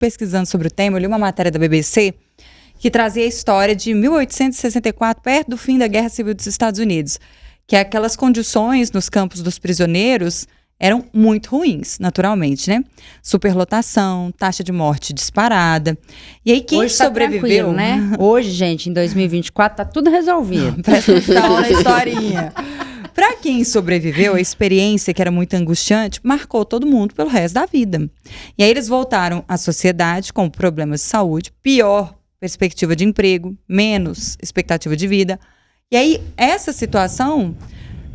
pesquisando sobre o tema, eu li uma matéria da BBC que trazia a história de 1864, perto do fim da Guerra Civil dos Estados Unidos, que aquelas condições nos campos dos prisioneiros eram muito ruins, naturalmente, né? Superlotação, taxa de morte disparada. E aí quem hoje sobreviveu, né? Hoje, gente, em 2024, tá tudo resolvido. Presta atenção na historinha. Para quem sobreviveu, a experiência, que era muito angustiante, marcou todo mundo pelo resto da vida. E aí eles voltaram à sociedade com problemas de saúde, pior perspectiva de emprego, menos expectativa de vida. E aí essa situação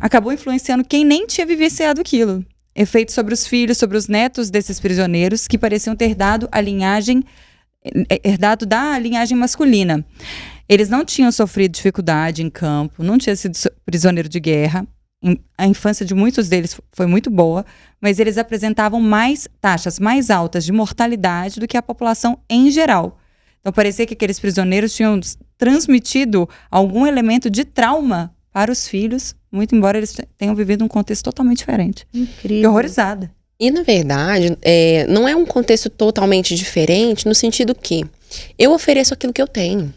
acabou influenciando quem nem tinha vivenciado aquilo. Efeitos sobre os filhos, sobre os netos desses prisioneiros que pareciam ter herdado da linhagem masculina. Eles não tinham sofrido dificuldade em campo, não tinham sido prisioneiro de guerra. A infância de muitos deles foi muito boa, mas eles apresentavam taxas mais altas de mortalidade do que a população em geral. Então parecia que aqueles prisioneiros tinham transmitido algum elemento de trauma para os filhos, muito embora eles tenham vivido um contexto totalmente diferente. Incrível. Fiquei horrorizada. E, na verdade, não é um contexto totalmente diferente no sentido que eu ofereço aquilo que eu tenho.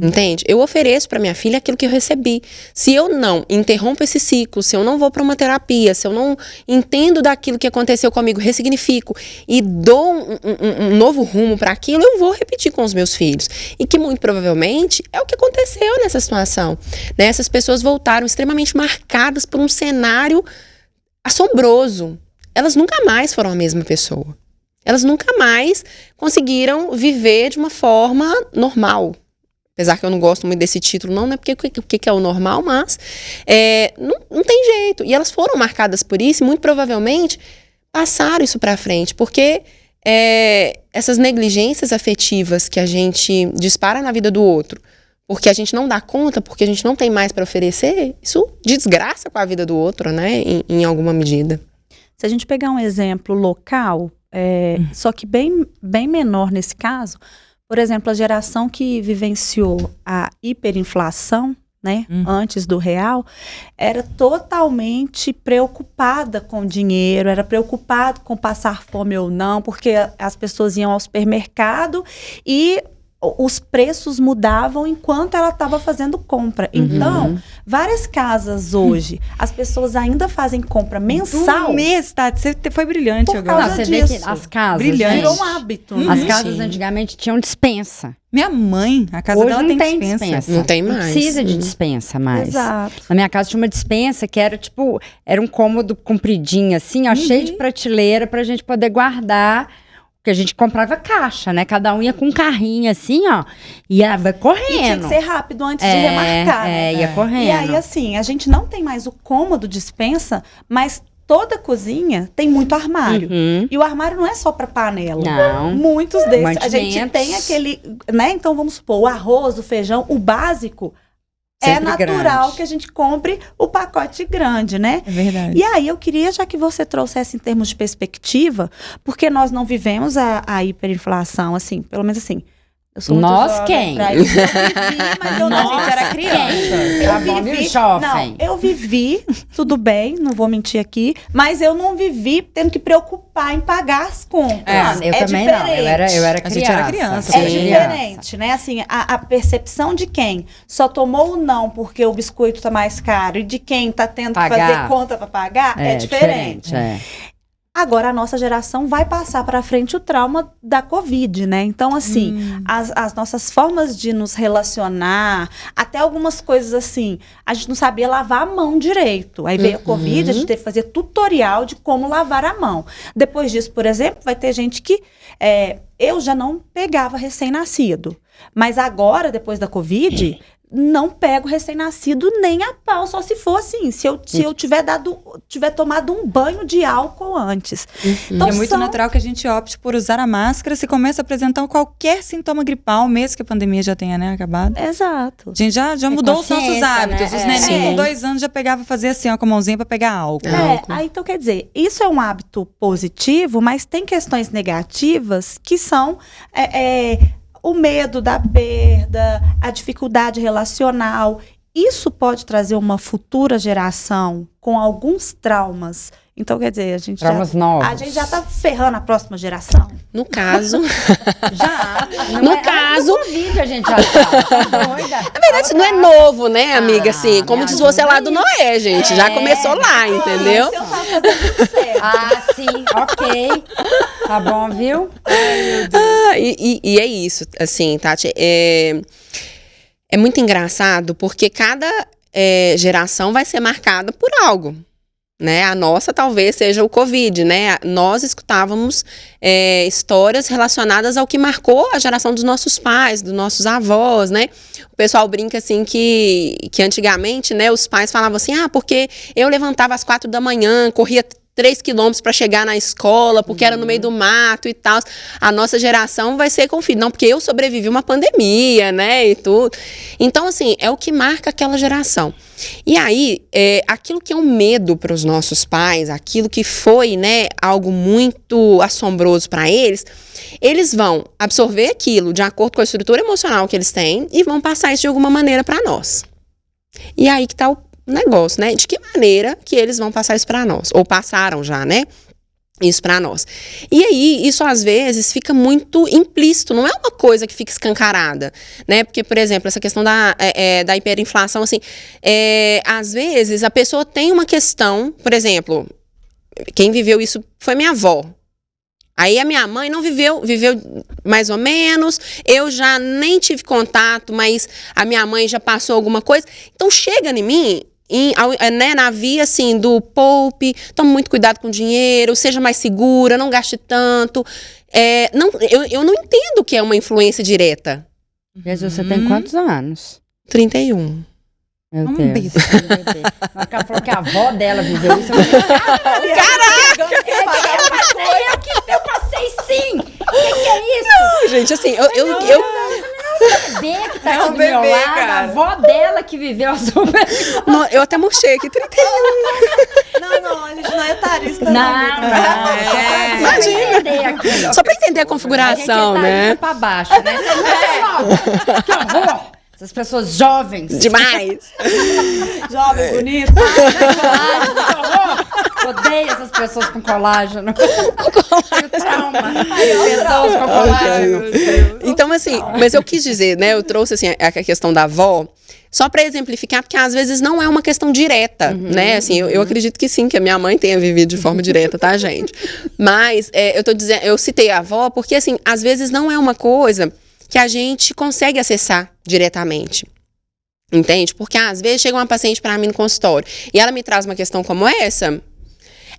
Entende? Eu ofereço para minha filha aquilo que eu recebi. Se eu não interrompo esse ciclo, se eu não vou para uma terapia, se eu não entendo daquilo que aconteceu comigo, ressignifico e dou um novo rumo para aquilo, eu vou repetir com os meus filhos. E que muito provavelmente é o que aconteceu nessa situação, né? Essas pessoas voltaram extremamente marcadas por um cenário assombroso. Elas nunca mais foram a mesma pessoa. Elas nunca mais conseguiram viver de uma forma normal. Apesar que eu não gosto muito desse título, não, né? Porque o que é o normal, mas não tem jeito. E elas foram marcadas por isso e muito provavelmente passaram isso pra frente. Porque essas negligências afetivas que a gente dispara na vida do outro, porque a gente não dá conta, porque a gente não tem mais para oferecer, isso desgraça com a vida do outro, né? Em alguma medida. Se a gente pegar um exemplo local, só que bem menor nesse caso, por exemplo, a geração que vivenciou a hiperinflação, né, antes do real, era totalmente preocupada com o dinheiro, era preocupada com passar fome ou não, porque as pessoas iam ao supermercado e os preços mudavam enquanto ela estava fazendo compra. Então, várias casas hoje, as pessoas ainda fazem compra mensal. Do mês, tá? Você foi brilhante por agora. causa Você disso. vê que as casas, Brilhante. Virou um hábito. As casas antigamente tinham dispensa. Minha mãe, a casa Hoje dela não tem dispensa. Não tem mais. Não precisa de dispensa mais. Exato. Na minha casa tinha uma dispensa que era tipo, era um cômodo compridinho assim, ó, cheio de prateleira pra gente poder guardar. Porque a gente comprava caixa, né? Cada um ia com um carrinho assim, ó. Vai correndo. E tinha que ser rápido antes de remarcar, né? Ia correndo. E aí, assim, a gente não tem mais o cômodo dispensa, mas toda cozinha tem muito armário. E o armário não é só para panela. Não. Muitos desses. A gente Mantimentos. tem aquele, né? Então, vamos supor, o arroz, o feijão, o básico. Sempre é natural grande. que a gente compre o pacote grande, né? É verdade. E aí, eu queria, já que você trouxesse em termos de perspectiva, porque nós não vivemos a hiperinflação, assim, pelo menos assim. Eu sou muito Nós jovem quem? pra isso. Eu vivi, mas eu não. A gente era criança. Tá bom, viu, jovem? Não, eu vivi, tudo bem, não vou mentir aqui, mas eu não vivi tendo que preocupar em pagar as contas. Eu também diferente. não. Eu era criança. A gente era criança. É Sim. diferente, né? Assim, a percepção de quem só tomou o não porque o biscoito tá mais caro e de quem tá tendo que fazer conta para pagar é diferente. Agora, a nossa geração vai passar para frente o trauma da Covid, né? Então, assim, as nossas formas de nos relacionar, até algumas coisas assim, a gente não sabia lavar a mão direito. Aí veio a Covid, a gente teve que fazer tutorial de como lavar a mão. Depois disso, por exemplo, vai ter gente que... eu já não pegava recém-nascido. Mas agora, depois da Covid... não pego recém-nascido nem a pau, só se for assim, se eu tiver tomado um banho de álcool antes. Então, é muito natural que a gente opte por usar a máscara se começa a apresentar qualquer sintoma gripal, mesmo que a pandemia já tenha, né, acabado. Exato. A gente já mudou os nossos hábitos. Né? Os neném com 2 anos já pegava fazer assim, ó, com a mãozinha pra pegar álcool. Aí então quer dizer, isso é um hábito positivo, mas tem questões negativas que são o medo da perda, a dificuldade relacional isso pode trazer uma futura geração com alguns traumas. Então, quer dizer, a gente já tá ferrando a próxima geração. No caso... Já. No caso... No Covid a gente já tá doida. Na verdade, não é novo, né, amiga? Assim, como diz você lá do Noé, gente. Já começou lá, entendeu? Então tá fazendo tudo certo. Ah, sim. Ok. Tá bom, viu? Ai, meu Deus. E é isso, assim, Tati. É muito engraçado porque cada geração vai ser marcada por algo. Né? A nossa talvez seja o Covid, né? Nós escutávamos histórias relacionadas ao que marcou a geração dos nossos pais, dos nossos avós, né? O pessoal brinca assim que antigamente, né, os pais falavam assim, porque eu levantava às 4 da manhã, corria 3 quilômetros para chegar na escola, porque era no meio do mato e tal. A nossa geração vai ser com filho. Não, porque eu sobrevivi uma pandemia, né, e tudo. Então, assim, é o que marca aquela geração. E aí, aquilo que é um medo para os nossos pais, aquilo que foi, né, algo muito assombroso para eles vão absorver aquilo de acordo com a estrutura emocional que eles têm e vão passar isso de alguma maneira para nós. E aí que tá o negócio, né? De que maneira que eles vão passar isso para nós? Ou passaram já, né? Isso para nós. E aí, isso às vezes fica muito implícito, não é uma coisa que fica escancarada, né? Porque, por exemplo, essa questão da hiperinflação, assim, às vezes a pessoa tem uma questão, por exemplo, quem viveu isso foi minha avó. Aí a minha mãe não viveu mais ou menos, eu já nem tive contato, mas a minha mãe já passou alguma coisa. Então chega em mim, né, na via assim do poupe, tome muito cuidado com o dinheiro, seja mais segura, não gaste tanto. Eu não entendo que é uma influência direta. Jesus, você tem quantos anos? 31. Meu Deus. Ela falou que a avó dela viveu isso. Caraca! Eu passei sim! O que é isso? Não, gente, assim, bebê que tá aqui do meu lado, cara. A avó dela que viveu a super... Eu até murchei aqui, 31. Não, a gente não é etarista. Não. Imagina. Só pra entender a configuração, né? Pra baixo, né? Que horror! Essas pessoas jovens. Demais. Jovem, bonito. Odeio essas pessoas com colágeno. Trauma. Pessoas com colágeno. Então, assim, mas eu quis dizer, né? Eu trouxe, assim, a questão da avó, só para exemplificar, porque às vezes não é uma questão direta, né? Assim, eu acredito que sim, que a minha mãe tenha vivido de forma direta, tá, gente? Mas eu citei a avó porque, assim, às vezes não é uma coisa que a gente consegue acessar diretamente. Entende? Porque às vezes chega uma paciente para mim no consultório e ela me traz uma questão como essa,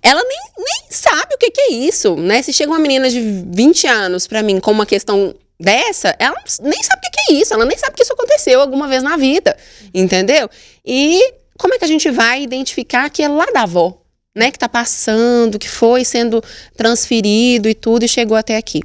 ela nem sabe o que é isso, né? Se chega uma menina de 20 anos para mim com uma questão dessa, ela nem sabe o que é isso, ela nem sabe que isso aconteceu alguma vez na vida, entendeu? E como é que a gente vai identificar que é lá da avó, né? Que tá passando, que foi sendo transferido e tudo e chegou até aqui.